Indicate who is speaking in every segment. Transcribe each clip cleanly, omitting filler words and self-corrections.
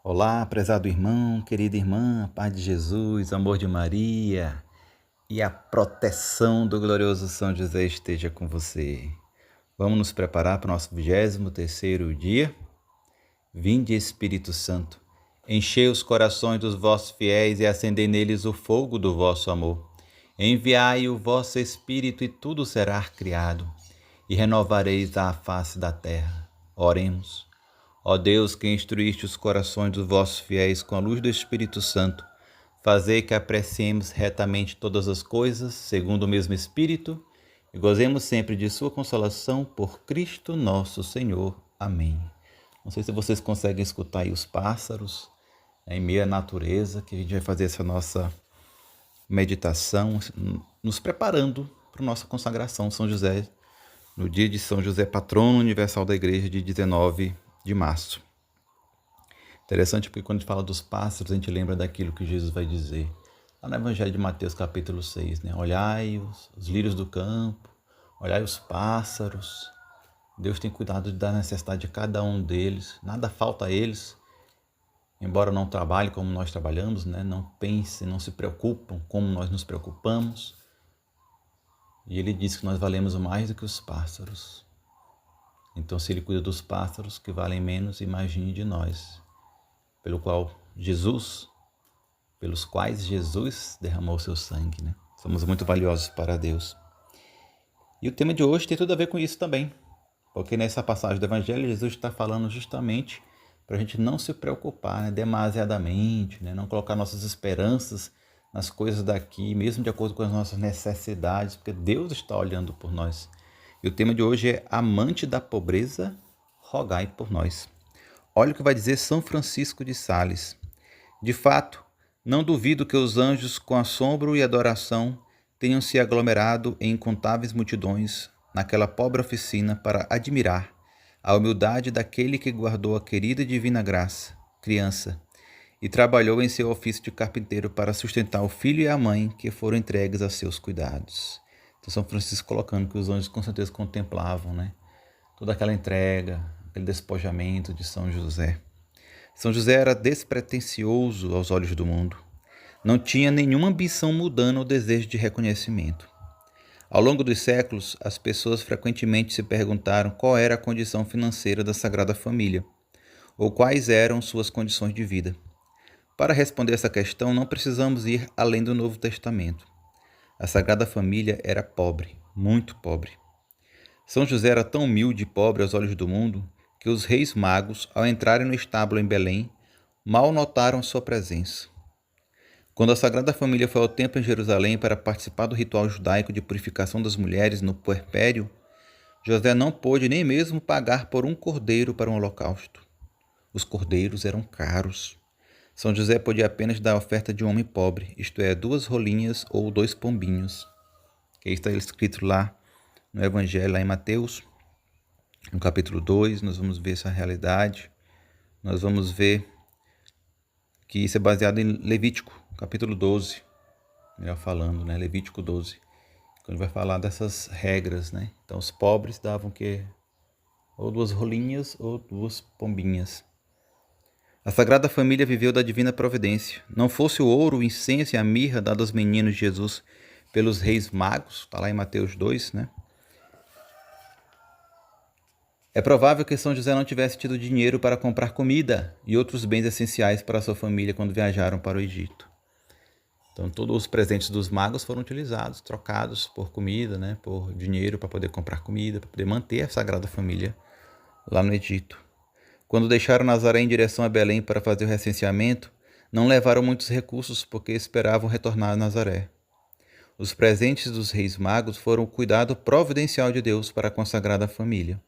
Speaker 1: Olá, prezado irmão, querida irmã, paz de Jesus, amor de Maria e a proteção do glorioso São José esteja com você. Vamos nos preparar para o nosso 23º dia? Vinde, Espírito Santo, enchei os corações dos vossos fiéis e acendei neles o fogo do vosso amor. Enviai o vosso Espírito e tudo será criado, e renovareis a face da terra. Oremos. Ó Deus, que instruíste os corações dos vossos fiéis com a luz do Espírito Santo, fazei que apreciemos retamente todas as coisas, segundo o mesmo Espírito, e gozemos sempre de sua consolação por Cristo nosso Senhor. Amém. Não sei se vocês conseguem escutar aí os pássaros, em meio à natureza, que a gente vai fazer essa nossa meditação, nos preparando para a nossa consagração São José, no dia de São José, patrono universal da Igreja, de 19 de março. Interessante porque quando a gente fala dos pássaros, a gente lembra daquilo que Jesus vai dizer lá no Evangelho de Mateus, capítulo 6, né? Olhai os lírios do campo, olhai os pássaros. Deus tem cuidado de dar a necessidade de cada um deles, nada falta a eles, embora não trabalhem como nós trabalhamos, né? Não pensem, não se preocupam como nós nos preocupamos. E ele diz que nós valemos mais do que os pássaros. Então, se ele cuida dos pássaros que valem menos, imagine de nós, pelos quais Jesus derramou seu sangue, né? Somos muito valiosos para Deus. E o tema de hoje tem tudo a ver com isso também, porque nessa passagem do Evangelho, Jesus está falando justamente para a gente não se preocupar, né, demasiadamente, né, não colocar nossas esperanças nas coisas daqui, mesmo de acordo com as nossas necessidades, porque Deus está olhando por nós. E o tema de hoje é Amante da Pobreza, rogai por nós. Olha o que vai dizer São Francisco de Sales. De fato, não duvido que os anjos, com assombro e adoração, tenham se aglomerado em incontáveis multidões naquela pobre oficina para admirar a humildade daquele que guardou a querida e divina graça, criança, e trabalhou em seu ofício de carpinteiro para sustentar o filho e a mãe que foram entregues a seus cuidados. Então, São Francisco colocando que os anjos com certeza contemplavam, né, toda aquela entrega, aquele despojamento de São José. São José era despretensioso aos olhos do mundo. Não tinha nenhuma ambição mundana ou desejo de reconhecimento. Ao longo dos séculos, as pessoas frequentemente se perguntaram qual era a condição financeira da Sagrada Família, ou quais eram suas condições de vida. Para responder essa questão, não precisamos ir além do Novo Testamento. A Sagrada Família era pobre, muito pobre. São José era tão humilde e pobre aos olhos do mundo que os reis magos, ao entrarem no estábulo em Belém, mal notaram sua presença. Quando a Sagrada Família foi ao templo em Jerusalém para participar do ritual judaico de purificação das mulheres no puerpério, José não pôde nem mesmo pagar por um cordeiro para um holocausto. Os cordeiros eram caros. São José podia apenas dar a oferta de um homem pobre, isto é, 2 rolinhas ou 2 pombinhos, que está escrito lá no Evangelho, lá em Mateus, no capítulo 2, nós vamos ver essa realidade. Nós vamos ver que isso é baseado em Levítico, capítulo 12, melhor falando, né? Levítico 12, quando vai falar dessas regras, né? Então, os pobres davam que ou 2 rolinhas ou 2 pombinhas. A Sagrada Família viveu da divina providência. Não fosse o ouro, o incenso e a mirra dados aos meninos de Jesus pelos reis magos, está lá em Mateus 2, né? É provável que São José não tivesse tido dinheiro para comprar comida e outros bens essenciais para sua família quando viajaram para o Egito. Então, todos os presentes dos magos foram utilizados, trocados por comida, né, por dinheiro para poder comprar comida, para poder manter a Sagrada Família lá no Egito. Quando deixaram Nazaré em direção a Belém para fazer o recenseamento, não levaram muitos recursos porque esperavam retornar a Nazaré. Os presentes dos reis magos foram o cuidado providencial de Deus para a Sagrada Família.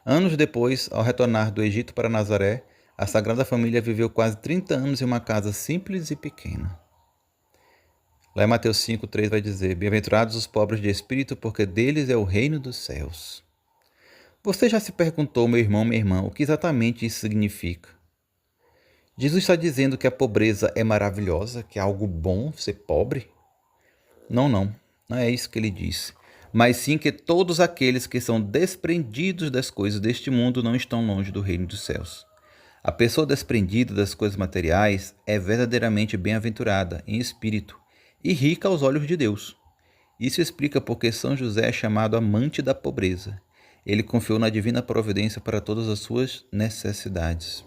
Speaker 1: Anos depois, ao retornar do Egito para Nazaré, a Sagrada Família viveu quase 30 anos em uma casa simples e pequena. Lá em Mateus 5,3 vai dizer: Bem-aventurados os pobres de espírito, porque deles é o reino dos céus. Você já se perguntou, meu irmão, minha irmã, o que exatamente isso significa? Jesus está dizendo que a pobreza é maravilhosa, que é algo bom ser pobre? Não é isso que ele diz. Mas sim que todos aqueles que são desprendidos das coisas deste mundo não estão longe do reino dos céus. A pessoa desprendida das coisas materiais é verdadeiramente bem-aventurada em espírito e rica aos olhos de Deus. Isso explica porque São José é chamado amante da pobreza. Ele confiou na divina providência para todas as suas necessidades.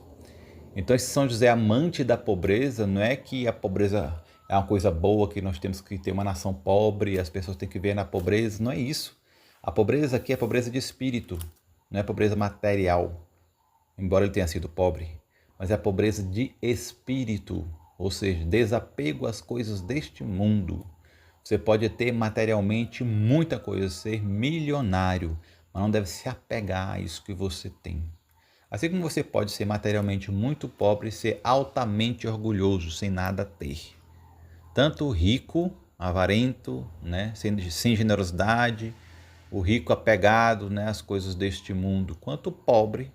Speaker 1: Então, esse São José amante da pobreza não é que a pobreza é uma coisa boa, que nós temos que ter uma nação pobre, as pessoas têm que ver na pobreza. Não é isso. A pobreza aqui é pobreza de espírito, não é pobreza material, embora ele tenha sido pobre, mas é a pobreza de espírito, ou seja, desapego às coisas deste mundo. Você pode ter materialmente muita coisa, ser milionário, mas não deve se apegar a isso que você tem. Assim como você pode ser materialmente muito pobre e ser altamente orgulhoso, sem nada ter. Tanto o rico, avarento, né, sem generosidade, o rico apegado, né, às coisas deste mundo, quanto o pobre,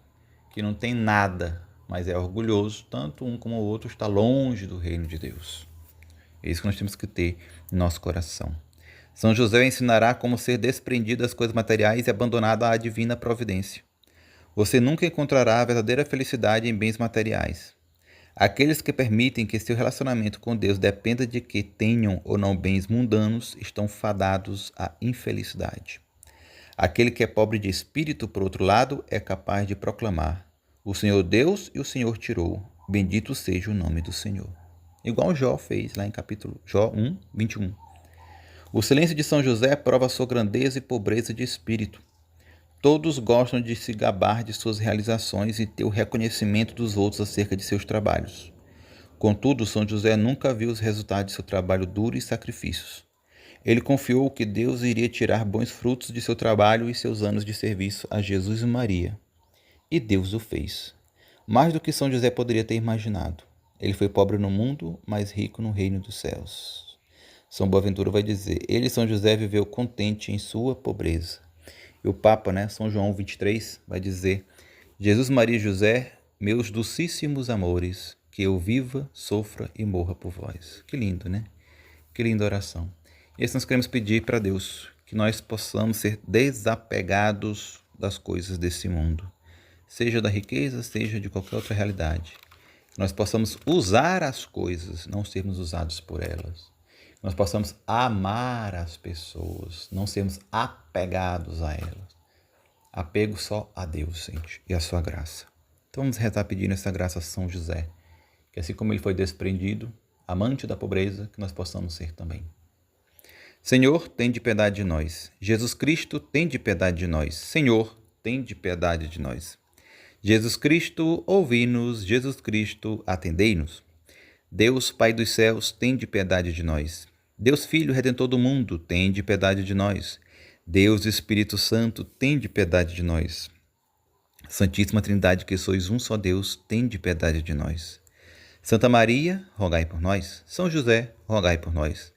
Speaker 1: que não tem nada, mas é orgulhoso, tanto um como o outro está longe do reino de Deus. É isso que nós temos que ter em nosso coração. São José ensinará como ser desprendido das coisas materiais e abandonado à divina providência. Você nunca encontrará a verdadeira felicidade em bens materiais. Aqueles que permitem que seu relacionamento com Deus dependa de que tenham ou não bens mundanos estão fadados à infelicidade. Aquele que é pobre de espírito, por outro lado, é capaz de proclamar: o Senhor Deus e o Senhor tirou, bendito seja o nome do Senhor. Igual Jó fez lá em capítulo Jó 1, 21. O silêncio de São José prova sua grandeza e pobreza de espírito. Todos gostam de se gabar de suas realizações e ter o reconhecimento dos outros acerca de seus trabalhos. Contudo, São José nunca viu os resultados de seu trabalho duro e sacrifícios. Ele confiou que Deus iria tirar bons frutos de seu trabalho e seus anos de serviço a Jesus e Maria. E Deus o fez. Mais do que São José poderia ter imaginado. Ele foi pobre no mundo, mas rico no reino dos céus. São Boaventura vai dizer: ele, São José, viveu contente em sua pobreza. E o Papa, São João 23, vai dizer: Jesus, Maria e José, meus docíssimos amores, que eu viva, sofra e morra por vós. Que lindo, né? Que linda oração. E isso nós queremos pedir para Deus, que nós possamos ser desapegados das coisas desse mundo, seja da riqueza, seja de qualquer outra realidade. Que nós possamos usar as coisas, não sermos usados por elas. Que nós possamos amar as pessoas, não sermos apegados a elas. Apego só a Deus, gente, e a sua graça. Então vamos rezar pedindo essa graça a São José, que assim como ele foi desprendido, amante da pobreza, que nós possamos ser também. Senhor, tende piedade de nós. Jesus Cristo, tende piedade de nós. Senhor, tende piedade de nós. Jesus Cristo, ouvi-nos. Jesus Cristo, atendei-nos. Deus, Pai dos céus, tende piedade de nós. Deus, Filho, Redentor do mundo, tende piedade de nós. Deus, Espírito Santo, tende piedade de nós. Santíssima Trindade, que sois um só Deus, tende piedade de nós. Santa Maria, rogai por nós. São José, rogai por nós.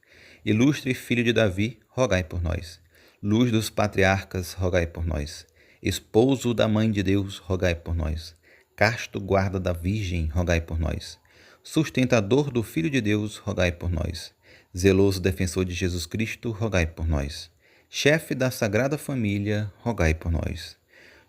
Speaker 1: Ilustre Filho de Davi, rogai por nós. Luz dos patriarcas, rogai por nós. Esposo da Mãe de Deus, rogai por nós. Casto guarda da Virgem, rogai por nós. Sustentador do Filho de Deus, rogai por nós. Zeloso defensor de Jesus Cristo, rogai por nós. Chefe da Sagrada Família, rogai por nós.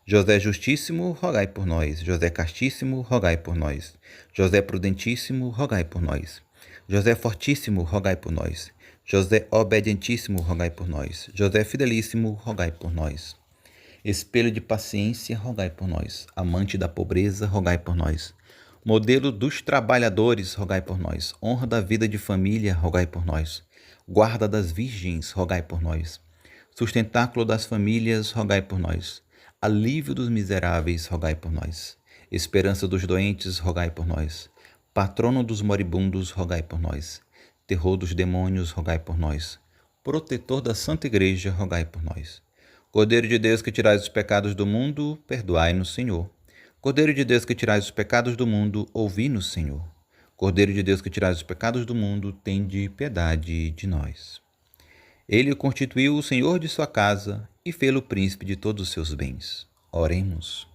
Speaker 1: José Justíssimo, rogai por nós. José Castíssimo, rogai por nós. José Prudentíssimo, rogai por nós. José Fortíssimo, rogai por nós. José Obedientíssimo, rogai por nós. José Fidelíssimo, rogai por nós. Espelho de paciência, rogai por nós. Amante da pobreza, rogai por nós. Modelo dos trabalhadores, rogai por nós. Honra da vida de família, rogai por nós. Guarda das virgens, rogai por nós. Sustentáculo das famílias, rogai por nós. Alívio dos miseráveis, rogai por nós. Esperança dos doentes, rogai por nós. Patrono dos moribundos, rogai por nós. Terror dos demônios, rogai por nós. Protetor da Santa Igreja, rogai por nós. Cordeiro de Deus que tirais os pecados do mundo, perdoai-nos, Senhor. Cordeiro de Deus que tirais os pecados do mundo, ouvi-nos, Senhor. Cordeiro de Deus que tirais os pecados do mundo, tende piedade de nós. Ele o constituiu o Senhor de sua casa e fê-lo príncipe de todos os seus bens. Oremos.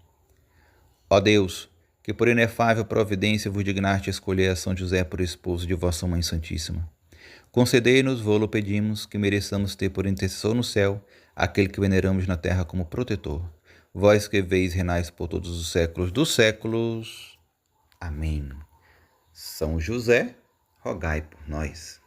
Speaker 1: Ó Deus, que por inefável providência vos dignaste escolher a São José por esposo de vossa Mãe Santíssima. Concedei-nos, vô-lo pedimos, que mereçamos ter por intercessor no céu aquele que veneramos na terra como protetor. Vós que veis reinais por todos os séculos dos séculos. Amém. São José, rogai por nós.